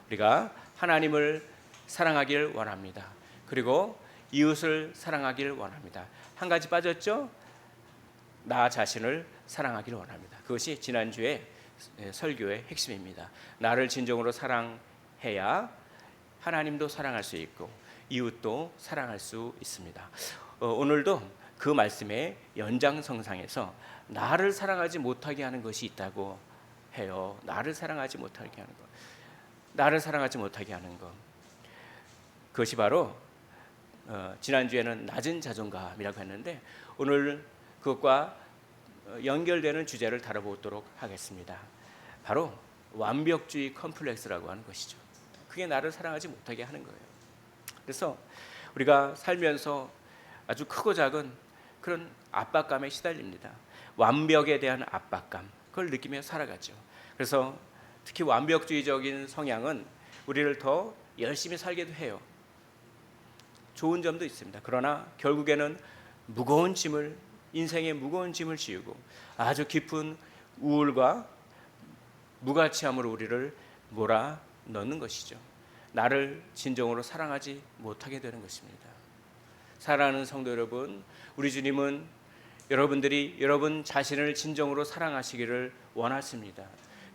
우리가 하나님을 사랑하길 원합니다. 그리고 이웃을 사랑하길 원합니다. 한 가지 빠졌죠? 나 자신을 사랑하길 원합니다. 그것이 지난주에 설교의 핵심입니다. 나를 진정으로 사랑해야 하나님도 사랑할 수 있고 이웃도 사랑할 수 있습니다. 오늘도 그 말씀의 연장선상에서 나를 사랑하지 못하게 하는 것이 있다고 해요. 나를 사랑하지 못하게 하는 것. 나를 사랑하지 못하게 하는 것. 그것이 바로 지난주에는 낮은 자존감이라고 했는데 오늘 그것과 연결되는 주제를 다뤄보도록 하겠습니다. 바로 완벽주의 컴플렉스라고 하는 것이죠. 그게 나를 사랑하지 못하게 하는 거예요. 그래서 우리가 살면서 아주 크고 작은 그런 압박감에 시달립니다. 완벽에 대한 압박감, 그걸 느끼며 살아가죠. 그래서 특히 완벽주의적인 성향은 우리를 더 열심히 살게도 해요. 좋은 점도 있습니다. 그러나 결국에는 인생의 무거운 짐을 지우고 아주 깊은 우울과 무가치함으로 우리를 몰아넣는 것이죠. 나를 진정으로 사랑하지 못하게 되는 것입니다. 사랑하는 성도 여러분, 우리 주님은 여러분들이 여러분 자신을 진정으로 사랑하시기를 원하십니다.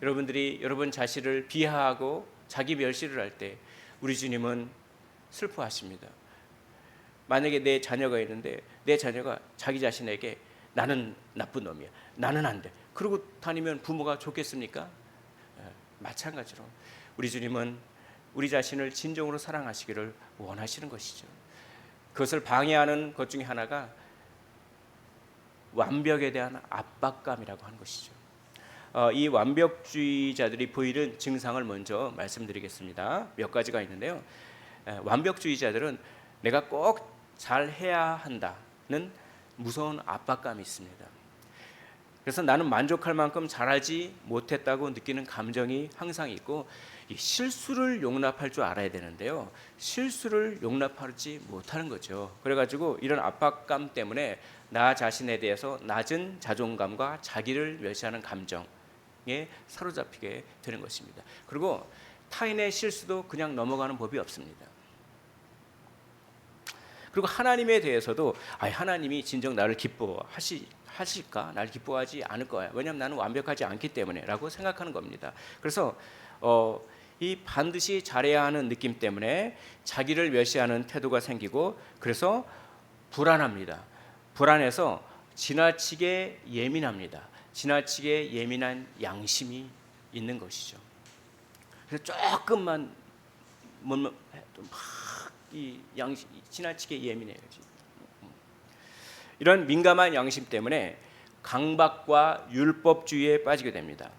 여러분들이 여러분 자신을 비하하고 자기 멸시를 할 때 우리 주님은 슬퍼하십니다. 만약에 내 자녀가 있는데 내 자녀가 자기 자신에게 나는 나쁜 놈이야, 나는 안 돼, 그러고 다니면 부모가 좋겠습니까? 마찬가지로 우리 주님은 우리 자신을 진정으로 사랑하시기를 원하시는 것이죠. 그것을 방해하는 것 중에 하나가 완벽에 대한 압박감이라고 하는 것이죠. 이 완벽주의자들이 보이는 증상을 먼저 말씀드리겠습니다. 몇 가지가 있는데요. 완벽주의자들은 내가 꼭 잘해야 한다는 무서운 압박감이 있습니다. 그래서 나는 만족할 만큼 잘하지 못했다고 느끼는 감정이 항상 있고, 이 실수를 용납할 줄 알아야 되는데요, 실수를 용납하지 못하는 거죠. 그래가지고 이런 압박감 때문에 나 자신에 대해서 낮은 자존감과 자기를 멸시하는 감정에 사로잡히게 되는 것입니다. 그리고 타인의 실수도 그냥 넘어가는 법이 없습니다. 그리고 하나님에 대해서도 하나님이 진정 나를 기뻐하실까? 나를 기뻐하지 않을 거야. 왜냐하면 나는 완벽하지 않기 때문에 라고 생각하는 겁니다. 그래서 이 반드시 잘해야 하는 느낌 때문에 자기를 멸시하는 태도가 생기고, 그래서 불안합니다. 불안해서 지나치게 예민합니다. 지나치게 예민한 양심이 있는 것이죠. 그래서 조금만 이 양심 지나치게 예민해요. 이런 민감한 양심 때문에 강박과 율법주의에 빠지게 됩니다.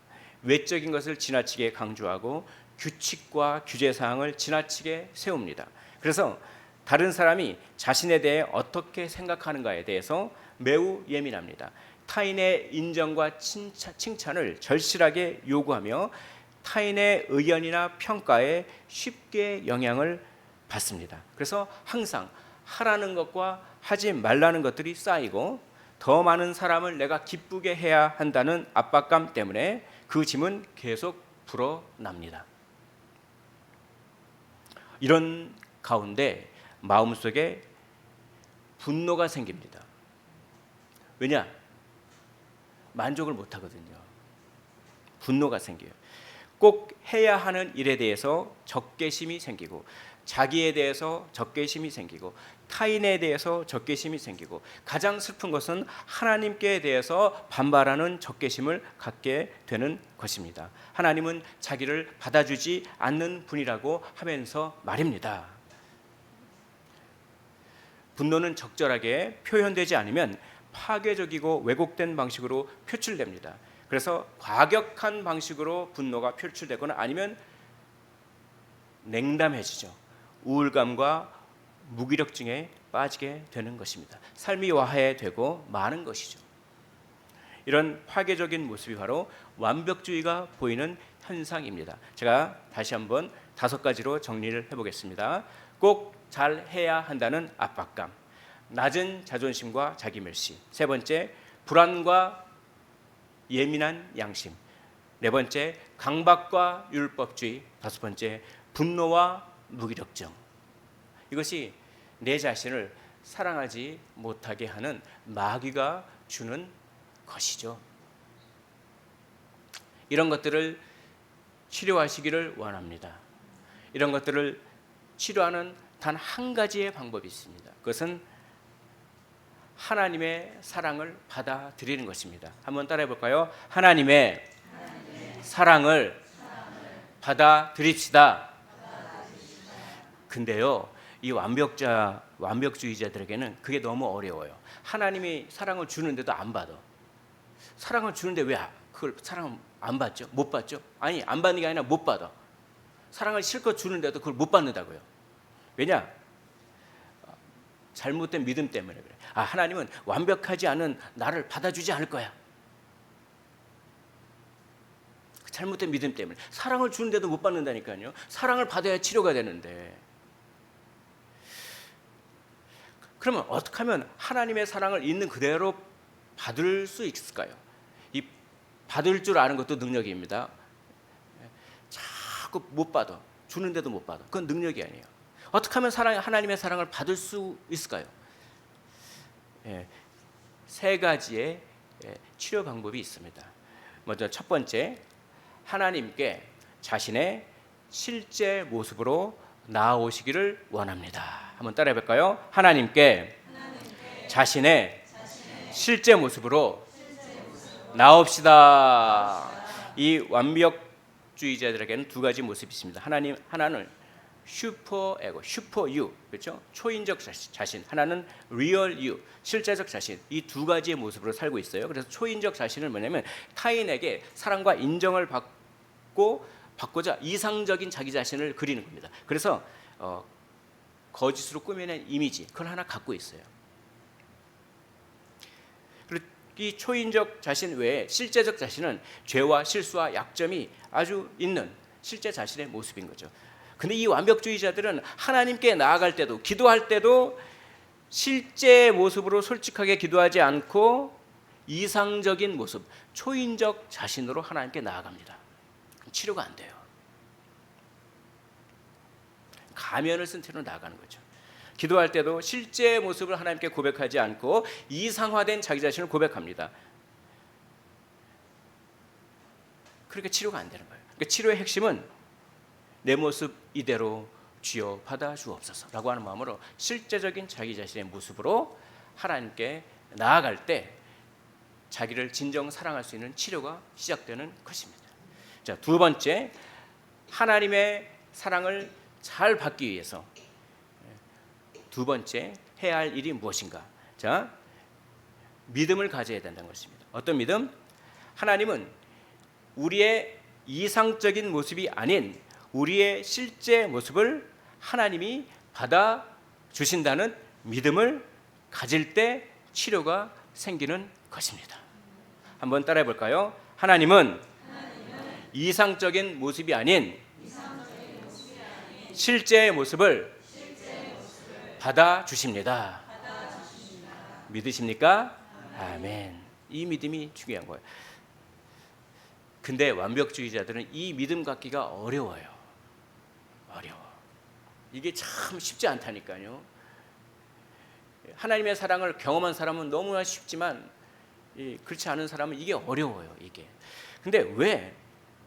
외적인 것을 지나치게 강조하고 규칙과 규제 사항을 지나치게 세웁니다. 그래서 다른 사람이 자신에 대해 어떻게 생각하는가에 대해서 매우 예민합니다. 타인의 인정과 칭찬을 절실하게 요구하며 타인의 의견이나 평가에 쉽게 영향을 받습니다. 그래서 항상 하라는 것과 하지 말라는 것들이 쌓이고, 더 많은 사람을 내가 기쁘게 해야 한다는 압박감 때문에 그 짐은 계속 불어납니다. 이런 가운데 마음속에 분노가 생깁니다. 왜냐? 만족을 못하거든요. 분노가 생겨요. 꼭 해야 하는 일에 대해서 적개심이 생기고, 자기에 대해서 적개심이 생기고, 타인에 대해서 적개심이 생기고, 가장 슬픈 것은 하나님께 대해서 반발하는 적개심을 갖게 되는 것입니다. 하나님은 자기를 받아주지 않는 분이라고 하면서 말입니다. 분노는 적절하게 표현되지 않으면 파괴적이고 왜곡된 방식으로 표출됩니다. 그래서 과격한 방식으로 분노가 표출되거나 아니면 냉담해지죠. 우울감과 무기력증에 빠지게 되는 것입니다. 삶이 와해되고 마는 것이죠. 이런 파괴적인 모습이 바로 완벽주의가 보이는 현상입니다. 제가 다시 한번 5가지로 정리를 해보겠습니다. 꼭 잘해야 한다는 압박감, 낮은 자존심과 자기멸시, 3번째 불안과 예민한 양심, 4번째 강박과 율법주의, 5번째 분노와 무기력증, 이것이 내 자신을 사랑하지 못하게 하는 마귀가 주는 것이죠. 이런 것들을 치료하시기를 원합니다. 이런 것들을 치료하는 단 한 가지의 방법이 있습니다. 그것은 하나님의 사랑을 받아들이는 것입니다. 한번 따라해 볼까요? 하나님의 사랑을 받아들입시다. 근데요, 이 완벽주의자들에게는 그게 너무 어려워요. 하나님이 사랑을 주는데도 안 받아. 사랑을 주는데 왜 그걸 사랑을 안 받죠? 못 받죠? 아니, 안 받는 게 아니라 못 받아. 사랑을 실컷 주는데도 그걸 못 받는다고요. 왜냐? 잘못된 믿음 때문에 그래. 하나님은 완벽하지 않은 나를 받아주지 않을 거야. 잘못된 믿음 때문에. 사랑을 주는데도 못 받는다니까요. 사랑을 받아야 치료가 되는데. 그러면 어떻게 하면 하나님의 사랑을 있는 그대로 받을 수 있을까요? 이 받을 줄 아는 것도 능력입니다. 자꾸 못 받아. 주는데도 못 받아. 그건 능력이 아니에요. 어떻게 하면 하나님의 사랑을 받을 수 있을까요? 세 가지의 치료 방법이 있습니다. 먼저 첫 번째, 하나님께 자신의 실제 모습으로 나아오시기를 원합니다. 한번 따라해 볼까요? 하나님께 자신의 실제 모습으로 나옵시다. 이 완벽주의자들에게는 두 가지 모습이 있습니다. 하나는 슈퍼에고, 슈퍼유, 그렇죠? 초인적 자신. 하나는 리얼 유, 실제적 자신. 이 두 가지의 모습으로 살고 있어요. 그래서 초인적 자신은 뭐냐면 타인에게 사랑과 인정을 받고자 이상적인 자기 자신을 그리는 겁니다. 그래서 거짓으로 꾸며낸 이미지, 그걸 하나 갖고 있어요. 그리고 이 초인적 자신 외에 실제적 자신은 죄와 실수와 약점이 아주 있는 실제 자신의 모습인 거죠. 근데 이 완벽주의자들은 하나님께 나아갈 때도, 기도할 때도 실제 모습으로 솔직하게 기도하지 않고 이상적인 모습, 초인적 자신으로 하나님께 나아갑니다. 치료가 안 돼요. 가면을 쓴 채로 나아가는 거죠. 기도할 때도 실제 모습을 하나님께 고백하지 않고 이상화된 자기 자신을 고백합니다. 그러니까 치료가 안 되는 거예요. 그러니까 치료의 핵심은 내 모습 이대로 주여 받아 주옵소서라고 하는 마음으로 실제적인 자기 자신의 모습으로 하나님께 나아갈 때 자기를 진정 사랑할 수 있는 치료가 시작되는 것입니다. 자, 두 번째, 하나님의 사랑을 잘 받기 위해서 두 번째 해야 할 일이 무엇인가? 자, 믿음을 가져야 된다는 것입니다. 어떤 믿음? 하나님은 우리의 이상적인 모습이 아닌 우리의 실제 모습을 하나님이 받아 주신다는 믿음을 가질 때 치료가 생기는 것입니다. 한번 따라해 볼까요? 하나님은 이상적인 모습이 아닌 실제 모습을 받아 주십니다. 믿으십니까? 아멘. 이 믿음이 중요한 거예요. 근데 완벽주의자들은 이 믿음 갖기가 어려워요. 이게 참 쉽지 않다니까요. 하나님의 사랑을 경험한 사람은 너무나 쉽지만 그렇지 않은 사람은 이게 어려워요. 이게. 근데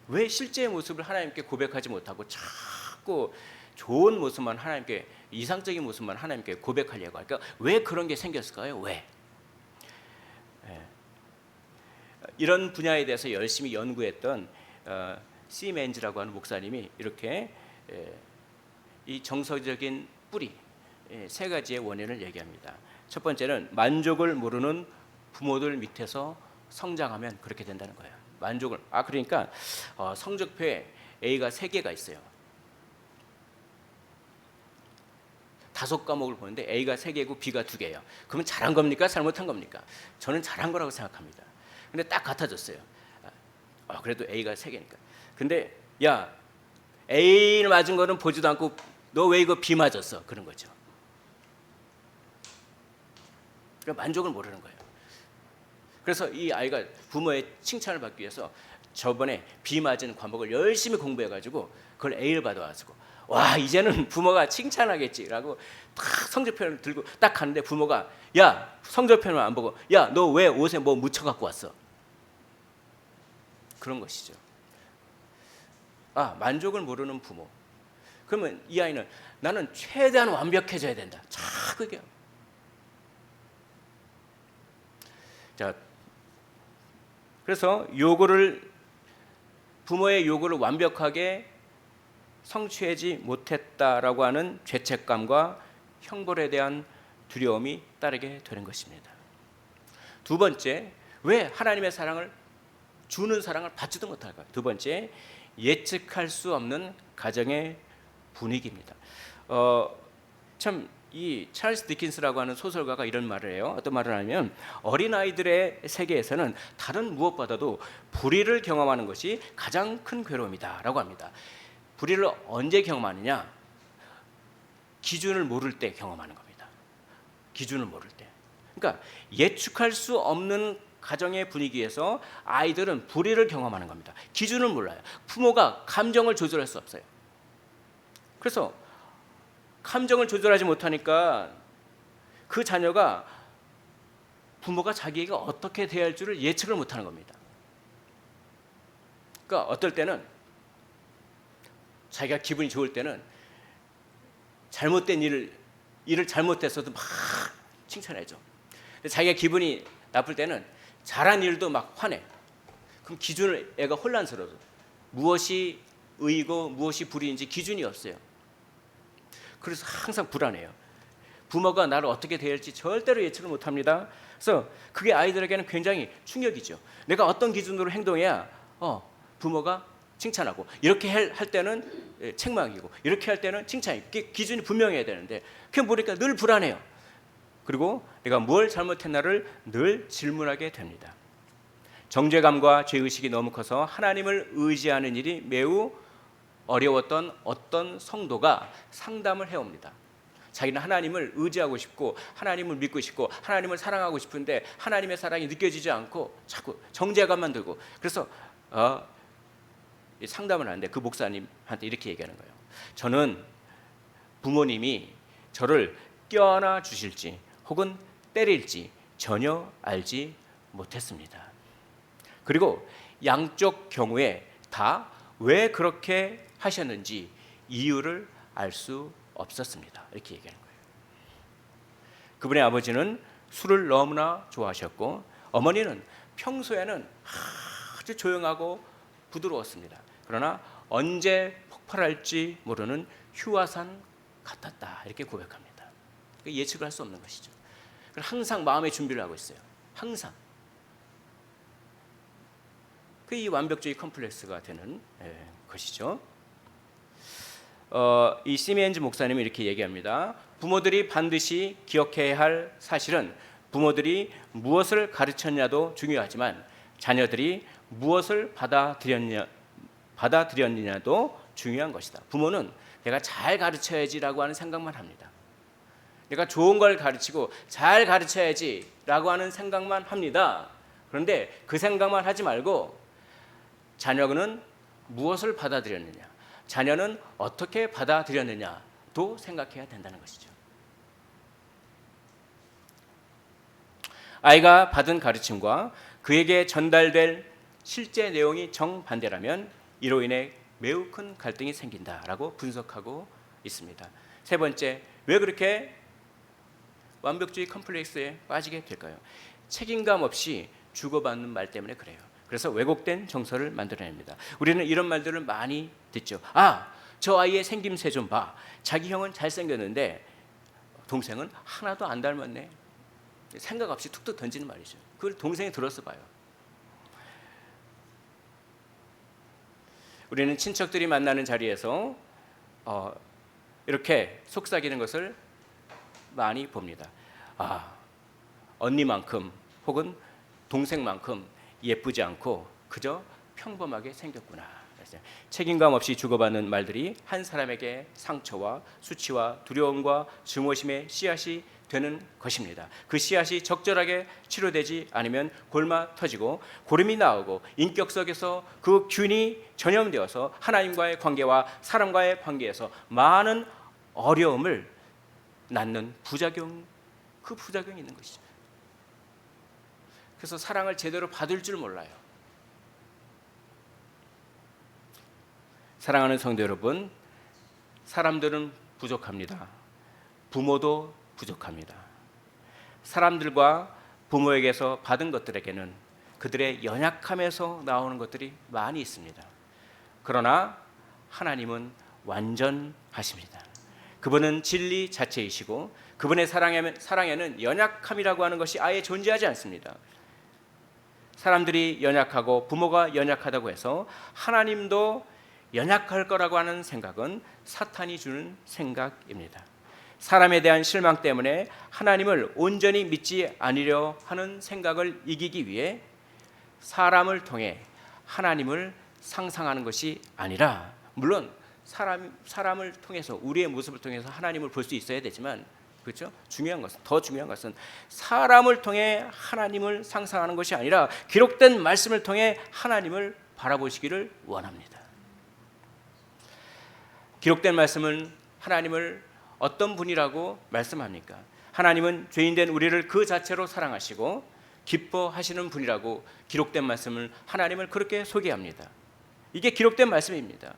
왜 실제의 모습을 하나님께 고백하지 못하고 자꾸 좋은 모습만 하나님께, 이상적인 모습만 하나님께 고백하려고 할까? 왜 그런 게 생겼을까요? 왜? 이런 분야에 대해서 열심히 연구했던 C. 맨즈라고 하는 목사님이 이렇게 이 정서적인 뿌리 세 가지의 원인을 얘기합니다. 첫 번째는 만족을 모르는 부모들 밑에서 성장하면 그렇게 된다는 거예요. 만족을 그러니까 성적표에 A가 3개가 있어요. 5과목을 보는데 A가 3개고 B가 2개예요. 그러면 잘한 겁니까? 잘못한 겁니까? 저는 잘한 거라고 생각합니다. 근데 딱 같아졌어요. 그래도 A가 3개니까. 근데 야, A를 맞은 거는 보지도 않고 너 왜 이거 B 맞았어? 그런 거죠. 그러니까 만족을 모르는 거예요. 그래서 이 아이가 부모의 칭찬을 받기 위해서 저번에 B 맞은 과목을 열심히 공부해가지고 그걸 A를 받아가지고 와, 이제는 부모가 칭찬하겠지라고 딱 성적표를 들고 딱 가는데 부모가 야, 성적표를 안 보고 야, 너 왜 옷에 뭐 묻혀 갖고 왔어? 그런 것이죠. 아, 만족을 모르는 부모. 그러면 이 아이는 나는 최대한 완벽해져야 된다. 자꾸 이게. 자, 그래서 부모의 요구를 완벽하게 성취하지 못했다라고 하는 죄책감과 형벌에 대한 두려움이 따르게 되는 것입니다. 두 번째, 왜 하나님의 사랑을 주는 사랑을 받지도 못할까요? 두 번째, 예측할 수 없는 가정의 분위기입니다. 참 이 찰스 디킨스라고 하는 소설가가 이런 말을 해요. 어떤 말을 하냐면 어린아이들의 세계에서는 다른 무엇보다도 불의를 경험하는 것이 가장 큰 괴로움이다라고 합니다. 불의를 언제 경험하느냐? 기준을 모를 때 경험하는 겁니다. 기준을 모를 때. 그러니까 예측할 수 없는 가정의 분위기에서 아이들은 불의를 경험하는 겁니다. 기준을 몰라요. 부모가 감정을 조절할 수 없어요. 그래서 감정을 조절하지 못하니까 그 자녀가 부모가 자기가 어떻게 대할 줄을 예측을 못하는 겁니다. 그러니까 어떨 때는 자기가 기분이 좋을 때는 잘못된 일을 잘못했어도 막 칭찬해줘. 자기가 기분이 나쁠 때는 잘한 일도 막 화내. 그럼 기준을 애가 혼란스러워. 무엇이 의이고 무엇이 불의인지 기준이 없어요. 그래서 항상 불안해요. 부모가 나를 어떻게 대할지 절대로 예측을 못합니다. 그래서 그게 아이들에게는 굉장히 충격이죠. 내가 어떤 기준으로 행동해야 부모가 칭찬하고 이렇게 할 때는 책망이고 이렇게 할 때는 칭찬이고 기준이 분명해야 되는데 그게 모르니까 늘 불안해요. 그리고 내가 뭘 잘못했나를 늘 질문하게 됩니다. 정죄감과 죄의식이 너무 커서 하나님을 의지하는 일이 매우 어려웠던 어떤 성도가 상담을 해옵니다. 자기는 하나님을 의지하고 싶고 하나님을 믿고 싶고 하나님을 사랑하고 싶은데 하나님의 사랑이 느껴지지 않고 자꾸 정죄감만 들고 그래서 상담을 하는데 그 목사님한테 이렇게 얘기하는 거예요. 저는 부모님이 저를 껴안아 주실지 혹은 때릴지 전혀 알지 못했습니다. 그리고 양쪽 경우에 다 왜 그렇게 하셨는지 이유를 알 수 없었습니다. 이렇게 얘기하는 거예요. 그분의 아버지는 술을 너무나 좋아하셨고 어머니는 평소에는 아주 조용하고 부드러웠습니다. 그러나 언제 폭발할지 모르는 휴화산 같았다. 이렇게 고백합니다. 예측을 할 수 없는 것이죠. 항상 마음의 준비를 하고 있어요. 항상. 이 완벽주의 컴플렉스가 되는 것이죠. 이 시미엔즈 목사님이 이렇게 얘기합니다. 부모들이 반드시 기억해야 할 사실은 부모들이 무엇을 가르쳤냐도 중요하지만 자녀들이 무엇을 받아들였느냐도 중요한 것이다. 부모는 내가 잘 가르쳐야지라고 하는 생각만 합니다. 내가 좋은 걸 가르치고 잘 가르쳐야지라고 하는 생각만 합니다. 그런데 그 생각만 하지 말고 자녀는 무엇을 받아들였느냐, 자녀는 어떻게 받아들였느냐도 생각해야 된다는 것이죠. 아이가 받은 가르침과 그에게 전달될 실제 내용이 정반대라면 이로 인해 매우 큰 갈등이 생긴다라고 분석하고 있습니다. 세 번째, 왜 그렇게 완벽주의 컴플렉스에 빠지게 될까요? 책임감 없이 주고받는 말 때문에 그래요. 그래서 왜곡된 정서를 만들어냅니다. 우리는 이런 말들을 많이 듣죠. 저 아이의 생김새 좀 봐. 자기 형은 잘생겼는데 동생은 하나도 안 닮았네. 생각 없이 툭툭 던지는 말이죠. 그걸 동생이 들었어 봐요. 우리는 친척들이 만나는 자리에서 이렇게 속삭이는 것을 많이 봅니다. 언니만큼 혹은 동생만큼 예쁘지 않고 그저 평범하게 생겼구나. 책임감 없이 주고받는 말들이 한 사람에게 상처와 수치와 두려움과 증오심의 씨앗이 되는 것입니다. 그 씨앗이 적절하게 치료되지 않으면 골마 터지고 고름이 나오고 인격 속에서 그 균이 전염되어서 하나님과의 관계와 사람과의 관계에서 많은 어려움을 낳는 그 부작용이 있는 것이죠. 그래서 사랑을 제대로 받을 줄 몰라요. 사랑하는 성도 여러분, 사람들은 부족합니다. 부모도 부족합니다. 사람들과 부모에게서 받은 것들에게는 그들의 연약함에서 나오는 것들이 많이 있습니다. 그러나 하나님은 완전하십니다. 그분은 진리 자체이시고 그분의 사랑에는 연약함이라고 하는 것이 아예 존재하지 않습니다. 사람들이 연약하고 부모가 연약하다고 해서 하나님도 연약할 거라고 하는 생각은 사탄이 주는 생각입니다. 사람에 대한 실망 때문에 하나님을 온전히 믿지 않으려 하는 생각을 이기기 위해 사람을 통해 하나님을 상상하는 것이 아니라, 물론 사람을 통해서, 우리의 모습을 통해서 하나님을 볼 수 있어야 되지만, 그렇죠? 더 중요한 것은 사람을 통해 하나님을 상상하는 것이 아니라 기록된 말씀을 통해 하나님을 바라보시기를 원합니다. 기록된 말씀은 하나님을 어떤 분이라고 말씀합니까? 하나님은 죄인된 우리를 그 자체로 사랑하시고 기뻐하시는 분이라고 기록된 말씀을, 하나님을 그렇게 소개합니다. 이게 기록된 말씀입니다.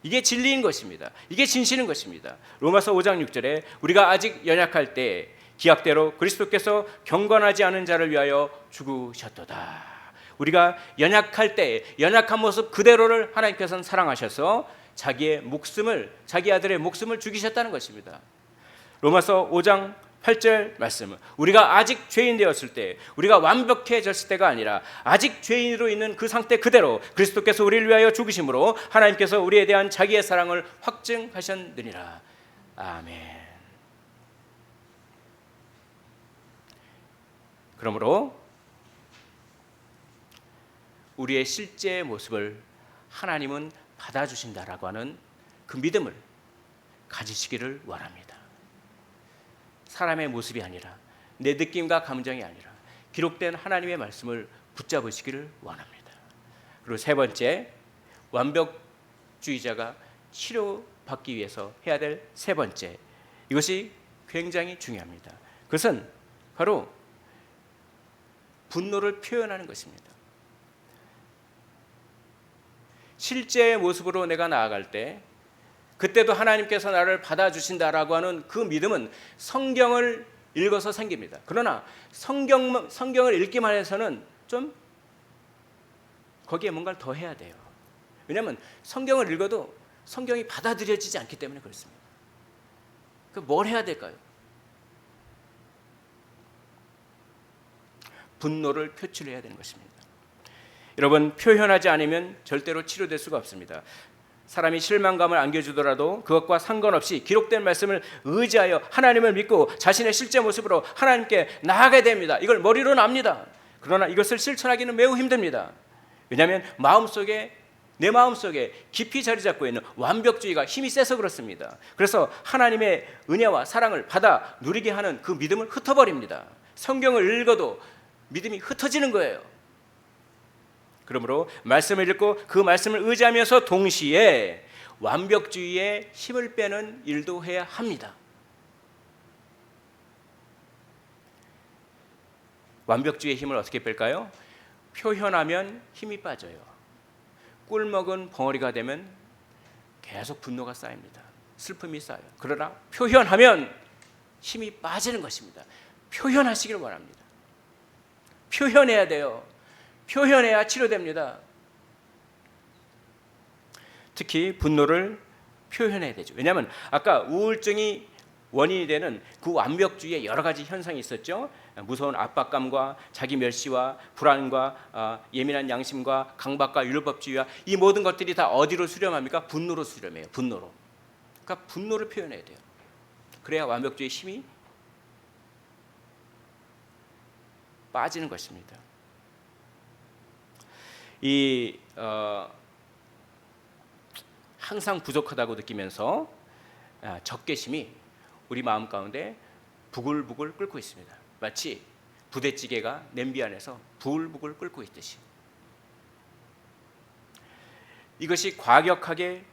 이게 진리인 것입니다. 이게 진실인 것입니다. 로마서 5장 6절에 우리가 아직 연약할 때 기약대로 그리스도께서 경건하지 않은 자를 위하여 죽으셨도다. 우리가 연약할 때 연약한 모습 그대로를 하나님께서는 사랑하셔서 자기 아들의 목숨을 죽이셨다는 것입니다. 로마서 5장 8절 말씀은 우리가 아직 죄인 되었을 때, 우리가 완벽해졌을 때가 아니라 아직 죄인으로 있는 그 상태 그대로 그리스도께서 우리를 위하여 죽으심으로 하나님께서 우리에 대한 자기의 사랑을 확증하셨느니라. 아멘. 그러므로 우리의 실제 모습을 하나님은 받아주신다라고 하는 그 믿음을 가지시기를 원합니다. 사람의 모습이 아니라, 내 느낌과 감정이 아니라 기록된 하나님의 말씀을 붙잡으시기를 원합니다. 그리고 세 번째, 완벽주의자가 치료받기 위해서 해야 될 세 번째, 이것이 굉장히 중요합니다. 그것은 바로 분노를 표현하는 것입니다. 실제의 모습으로 내가 나아갈 때 그때도 하나님께서 나를 받아주신다라고 하는 그 믿음은 성경을 읽어서 생깁니다. 그러나 성경을 읽기만 해서는 좀 거기에 뭔가를 더 해야 돼요. 왜냐하면 성경을 읽어도 성경이 받아들여지지 않기 때문에 그렇습니다. 뭘 해야 될까요? 분노를 표출해야 되는 것입니다. 여러분, 표현하지 않으면 절대로 치료될 수가 없습니다. 사람이 실망감을 안겨주더라도 그것과 상관없이 기록된 말씀을 의지하여 하나님을 믿고 자신의 실제 모습으로 하나님께 나아가야 됩니다. 이걸 머리로는 압니다. 그러나 이것을 실천하기는 매우 힘듭니다. 왜냐하면 내 마음속에 깊이 자리 잡고 있는 완벽주의가 힘이 세서 그렇습니다. 그래서 하나님의 은혜와 사랑을 받아 누리게 하는 그 믿음을 흩어버립니다. 성경을 읽어도 믿음이 흩어지는 거예요. 그러므로 말씀을 읽고 그 말씀을 의지하면서 동시에 완벽주의에 힘을 빼는 일도 해야 합니다. 완벽주의의 힘을 어떻게 뺄까요? 표현하면 힘이 빠져요. 꿀먹은 벙어리가 되면 계속 분노가 쌓입니다. 슬픔이 쌓여요. 그러나 표현하면 힘이 빠지는 것입니다. 표현하시길 원합니다. 표현해야 돼요. 표현해야 치료됩니다. 특히 분노를 표현해야 되죠. 왜냐하면 아까 우울증이 원인이 되는 그 완벽주의의 여러 가지 현상이 있었죠. 무서운 압박감과 자기 멸시와 불안과 예민한 양심과 강박과 율법주의와 이 모든 것들이 다 어디로 수렴합니까? 분노로 수렴해요. 분노로. 그러니까 분노를 표현해야 돼요. 그래야 완벽주의의 힘이 빠지는 것입니다. 이 항상 부족하다고 느끼면서 적개심이 우리 마음 가운데 부글부글 끓고 있습니다. 마치 부대찌개가 냄비 안에서 부글부글 끓고 있듯이. 이것이 과격하게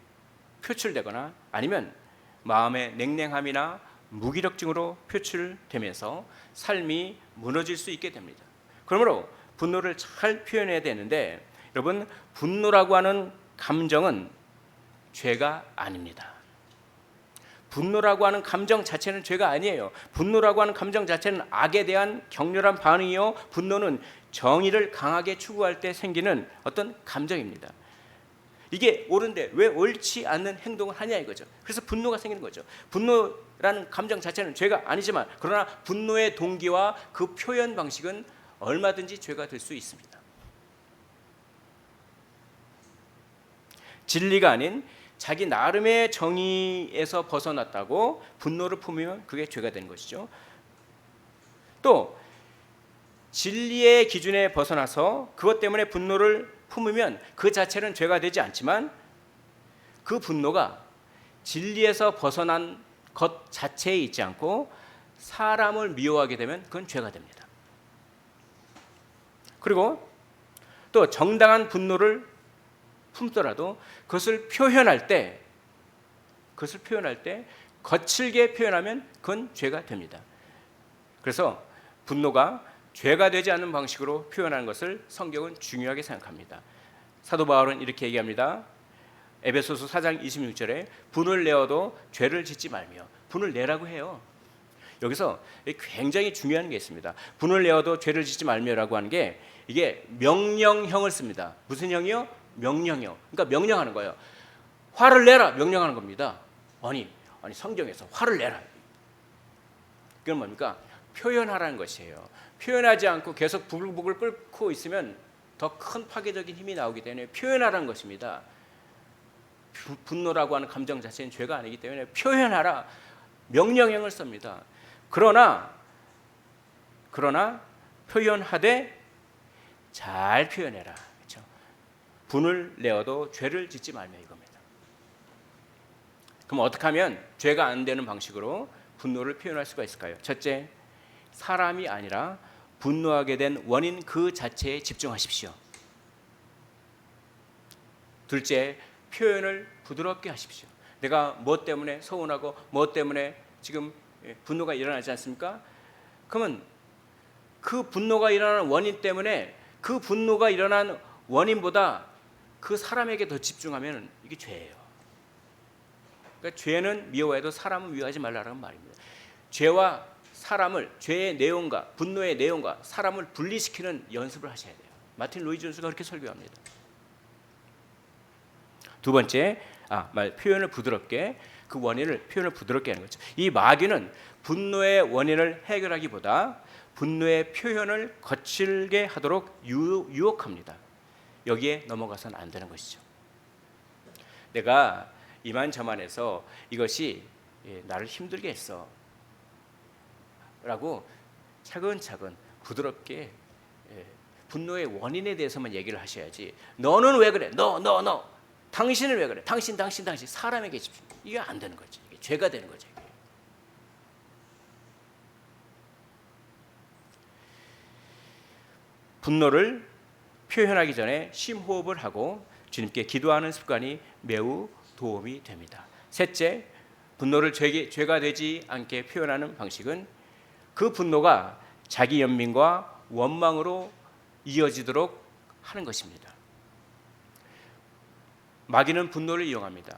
표출되거나 아니면 마음의 냉랭함이나 무기력증으로 표출되면서 삶이 무너질 수 있게 됩니다. 그러므로 분노를 잘 표현해야 되는데, 여러분, 분노라고 하는 감정은 죄가 아닙니다. 분노라고 하는 감정 자체는 죄가 아니에요. 분노라고 하는 감정 자체는 악에 대한 격렬한 반응이요, 분노는 정의를 강하게 추구할 때 생기는 어떤 감정입니다. 이게 옳은데 왜 옳지 않는 행동을 하냐 이거죠. 그래서 분노가 생기는 거죠. 분노라는 감정 자체는 죄가 아니지만, 그러나 분노의 동기와 그 표현 방식은 얼마든지 죄가 될 수 있습니다. 진리가 아닌 자기 나름의 정의에서 벗어났다고 분노를 품으면 그게 죄가 되는 것이죠. 또 진리의 기준에 벗어나서 그것 때문에 분노를 품으면 그 자체는 죄가 되지 않지만, 그 분노가 진리에서 벗어난 것 자체에 있지 않고 사람을 미워하게 되면 그건 죄가 됩니다. 그리고 또 정당한 분노를 품더라도 그것을 표현할 때 거칠게 표현하면 그건 죄가 됩니다. 그래서 분노가 죄가 되지 않는 방식으로 표현하는 것을 성경은 중요하게 생각합니다. 사도 바울은 이렇게 얘기합니다. 에베소서 4장 26절에 분을 내어도 죄를 짓지 말며. 분을 내라고 해요. 여기서 굉장히 중요한 게 있습니다. 분을 내어도 죄를 짓지 말며라고 하는 게, 이게 명령형을 씁니다. 무슨 형이요? 명령형. 그러니까 명령하는 거예요. 화를 내라, 명령하는 겁니다. 아니 성경에서 화를 내라. 그건 뭡니까? 표현하라는 것이에요. 표현하지 않고 계속 부글부글 끓고 있으면 더 큰 파괴적인 힘이 나오기 때문에 표현하라는 것입니다. 분노라고 하는 감정 자체는 죄가 아니기 때문에 표현하라, 명령형을 씁니다. 그러나 표현하되 잘 표현해라. 그렇죠? 분을 내어도 죄를 짓지 말며 이겁니다. 그럼 어떻게 하면 죄가 안 되는 방식으로 분노를 표현할 수가 있을까요? 첫째, 사람이 아니라 분노하게 된 원인 그 자체에 집중하십시오. 둘째, 표현을 부드럽게 하십시오. 내가 뭐 때문에 서운하고 뭐 때문에 지금 분노가 일어나지 않습니까? 그러면 그 분노가 일어나는 원인 때문에 그 분노가 일어난 원인보다 그 사람에게 더 집중하면 이게 죄예요. 그러니까 죄는 미워해도 사람은 미워하지 말라는 말입니다. 죄와 사람을, 죄의 내용과 분노의 내용과 사람을 분리시키는 연습을 하셔야 돼요. 마틴 로이 존스가 그렇게 설교합니다. 두 번째, 표현을 부드럽게, 그 원인을 표현을 부드럽게 하는 거죠. 이 마귀는 분노의 원인을 해결하기보다 분노의 표현을 거칠게 하도록 유혹합니다. 여기에 넘어가서는 안 되는 것이죠. 내가 이만저만해서 이것이 나를 힘들게 했어 라고 차근차근 부드럽게 분노의 원인에 대해서만 얘기를 하셔야지, 너는 왜 그래? 너 당신은 왜 그래? 당신 사람에게 집중. 이게 안 되는 거지. 이게 죄가 되는 거죠. 이게. 분노를 표현하기 전에 심호흡을 하고 주님께 기도하는 습관이 매우 도움이 됩니다. 셋째, 분노를 죄가 되지 않게 표현하는 방식은 그 분노가 자기 연민과 원망으로 이어지도록 하는 것입니다. 마귀는 분노를 이용합니다.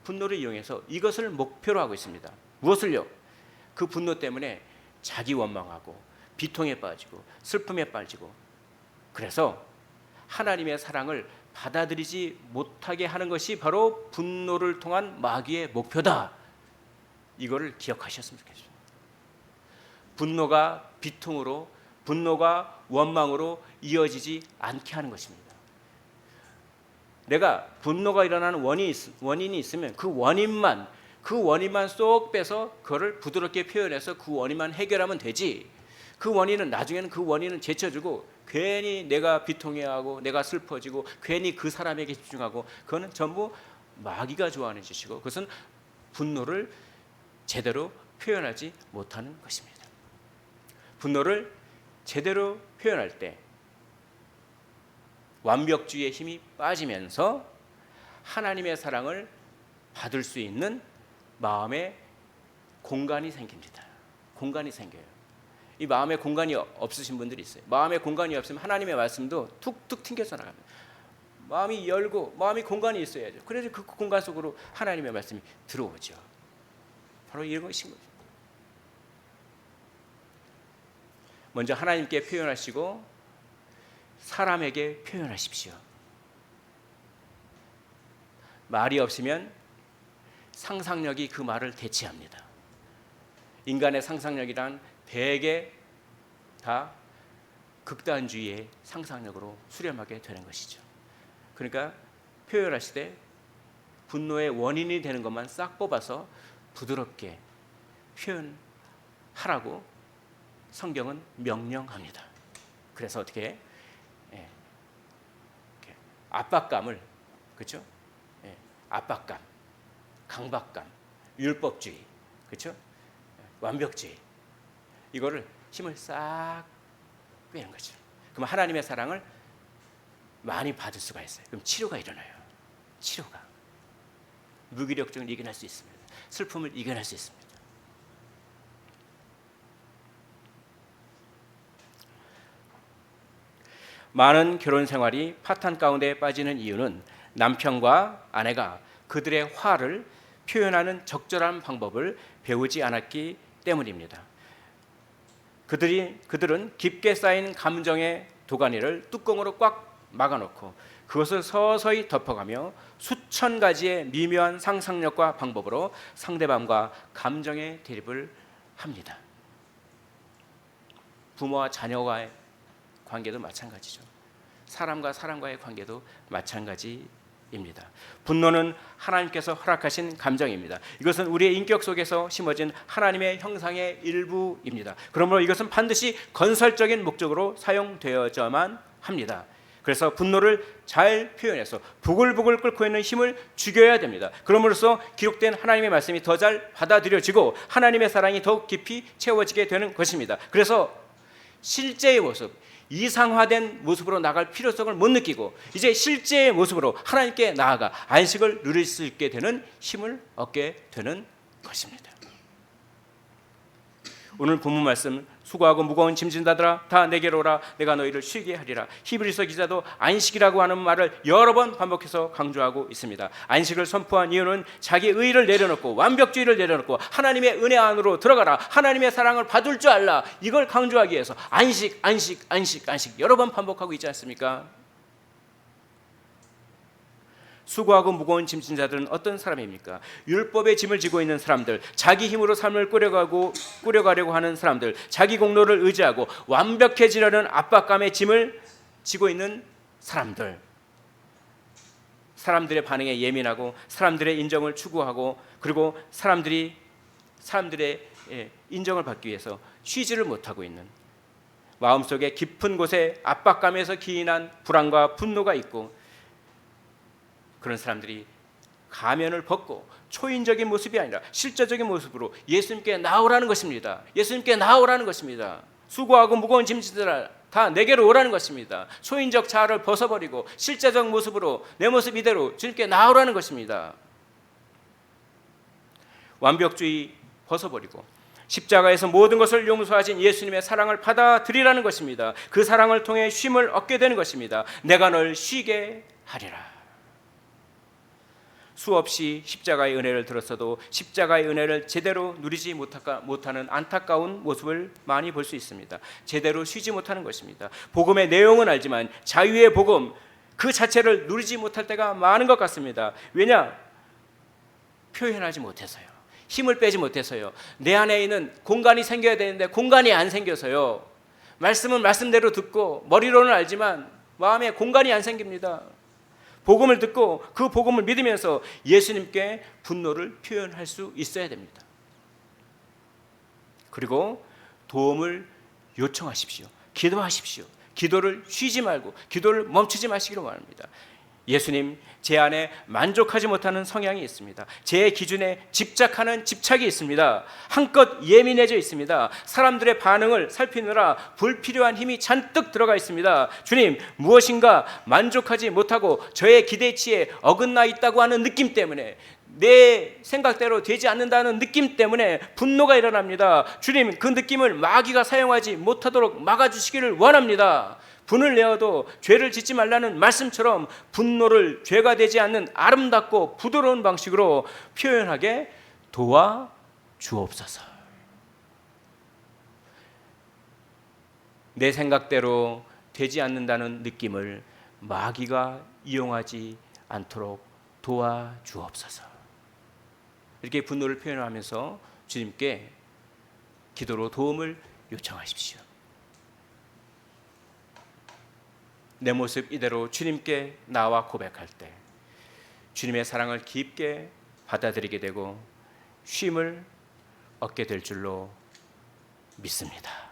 분노를 이용해서 이것을 목표로 하고 있습니다. 무엇을요? 그 분노 때문에 자기 원망하고 비통에 빠지고 슬픔에 빠지고, 그래서 하나님의 사랑을 받아들이지 못하게 하는 것이 바로 분노를 통한 마귀의 목표다. 이거를 기억하셨으면 좋겠습니다. 분노가 비통으로, 분노가 원망으로 이어지지 않게 하는 것입니다. 내가 분노가 일어나는 원인이 있으면 그 원인만 쏙 빼서 그거를 부드럽게 표현해서 그 원인만 해결하면 되지, 그 원인은 나중에는 그 원인은 제쳐주고 괜히 내가 비통해하고 내가 슬퍼지고 괜히 그 사람에게 집중하고, 그거는 전부 마귀가 좋아하는 짓이고, 그것은 분노를 제대로 표현하지 못하는 것입니다. 분노를 제대로 표현할 때 완벽주의의 힘이 빠지면서 하나님의 사랑을 받을 수 있는 마음의 공간이 생깁니다. 공간이 생겨요. 이 마음의 공간이 없으신 분들이 있어요. 마음의 공간이 없으면 하나님의 말씀도 툭툭 튕겨서 나갑니다. 마음이 열고 마음이 공간이 있어야죠. 그래서 그 공간 속으로 하나님의 말씀이 들어오죠. 바로 이런 것인 거죠. 먼저 하나님께 표현하시고 사람에게 표현하십시오. 말이 없으면 상상력이 그 말을 대체합니다. 인간의 상상력이란 대개 다 극단주의의 상상력으로 수렴하게 되는 것이죠. 그러니까 표현하실 때 분노의 원인이 되는 것만 싹 뽑아서 부드럽게 표현하라고 성경은 명령합니다. 그래서 어떻게 압박감을, 그렇죠? 압박감, 강박감, 율법주의, 그렇죠? 완벽주의, 이거를 힘을 싹 빼는 거죠. 그럼 하나님의 사랑을 많이 받을 수가 있어요. 그럼 치료가 일어나요. 치료가 무기력증을 이겨낼 수 있습니다. 슬픔을 이겨낼 수 있습니다. 많은 결혼 생활이 파탄 가운데 빠지는 이유는 남편과 아내가 그들의 화를 표현하는 적절한 방법을 배우지 않았기 때문입니다. 그들은 깊게 쌓인 감정의 도가니를 뚜껑으로 꽉 막아놓고 그것을 서서히 덮어가며 수천 가지의 미묘한 상상력과 방법으로 상대방과 감정의 대립을 합니다. 부모와 자녀와의 관계도 마찬가지죠. 사람과 사람과의 관계도 마찬가지입니다. 분노는 하나님께서 허락하신 감정입니다. 이것은 우리의 인격 속에서 심어진 하나님의 형상의 일부입니다. 그러므로 이것은 반드시 건설적인 목적으로 사용되어야만 합니다. 그래서 분노를 잘 표현해서 부글부글 끓고 있는 힘을 죽여야 됩니다. 그러므로써 기록된 하나님의 말씀이 더 잘 받아들여지고 하나님의 사랑이 더욱 깊이 채워지게 되는 것입니다. 그래서 실제의 모습, 이상화된 모습으로 나갈 필요성을 못 느끼고 이제 실제의 모습으로 하나님께 나아가 안식을 누릴 수 있게 되는 힘을 얻게 되는 것입니다. 오늘 본문 말씀, 수고하고 무거운 짐진 자들아 다 내게로 오라 내가 너희를 쉬게 하리라. 히브리서 기자도 안식이라고 하는 말을 여러 번 반복해서 강조하고 있습니다. 안식을 선포한 이유는 자기 의의를 내려놓고 완벽주의를 내려놓고 하나님의 은혜 안으로 들어가라, 하나님의 사랑을 받을 줄 알라, 이걸 강조하기 위해서 안식 여러 번 반복하고 있지 않습니까? 수고하고 무거운 짐진 자들은 어떤 사람입니까? 율법의 짐을 지고 있는 사람들, 자기 힘으로 삶을 꾸려가려고 하는 사람들, 자기 공로를 의지하고 완벽해지려는 압박감의 짐을 지고 있는 사람들, 사람들의 반응에 예민하고 사람들의 인정을 추구하고 그리고 사람들의 인정을 받기 위해서 쉬지를 못하고 있는, 마음속에 깊은 곳에 압박감에서 기인한 불안과 분노가 있고, 그런 사람들이 가면을 벗고 초인적인 모습이 아니라 실제적인 모습으로 예수님께 나오라는 것입니다. 예수님께 나오라는 것입니다. 수고하고 무거운 짐진들아 다 내게로 오라는 것입니다. 초인적 자아를 벗어버리고 실제적 모습으로 내 모습 이대로 주님께 나오라는 것입니다. 완벽주의 벗어버리고 십자가에서 모든 것을 용서하신 예수님의 사랑을 받아들이라는 것입니다. 그 사랑을 통해 쉼을 얻게 되는 것입니다. 내가 널 쉬게 하리라. 수없이 십자가의 은혜를 들었어도 십자가의 은혜를 제대로 누리지 못하는 안타까운 모습을 많이 볼 수 있습니다. 제대로 쉬지 못하는 것입니다. 복음의 내용은 알지만 자유의 복음 그 자체를 누리지 못할 때가 많은 것 같습니다. 왜냐? 표현하지 못해서요. 힘을 빼지 못해서요. 내 안에 있는 공간이 생겨야 되는데 공간이 안 생겨서요. 말씀은 말씀대로 듣고 머리로는 알지만 마음에 공간이 안 생깁니다. 복음을 듣고 그 복음을 믿으면서 예수님께 분노를 표현할 수 있어야 됩니다. 그리고 도움을 요청하십시오. 기도하십시오. 기도를 쉬지 말고 기도를 멈추지 마시기를 원합니다. 예수님, 제 안에 만족하지 못하는 성향이 있습니다. 제 기준에 집착하는 집착이 있습니다. 한껏 예민해져 있습니다. 사람들의 반응을 살피느라 불필요한 힘이 잔뜩 들어가 있습니다. 주님, 무엇인가 만족하지 못하고 저의 기대치에 어긋나 있다고 하는 느낌 때문에, 내 생각대로 되지 않는다는 느낌 때문에 분노가 일어납니다. 주님, 그 느낌을 마귀가 사용하지 못하도록 막아주시기를 원합니다. 분을 내어도 죄를 짓지 말라는 말씀처럼 분노를 죄가 되지 않는 아름답고 부드러운 방식으로 표현하게 도와주옵소서. 내 생각대로 되지 않는다는 느낌을 마귀가 이용하지 않도록 도와주옵소서. 이렇게 분노를 표현하면서 주님께 기도로 도움을 요청하십시오. 내 모습 이대로 주님께 나와 고백할 때 주님의 사랑을 깊게 받아들이게 되고 쉼을 얻게 될 줄로 믿습니다.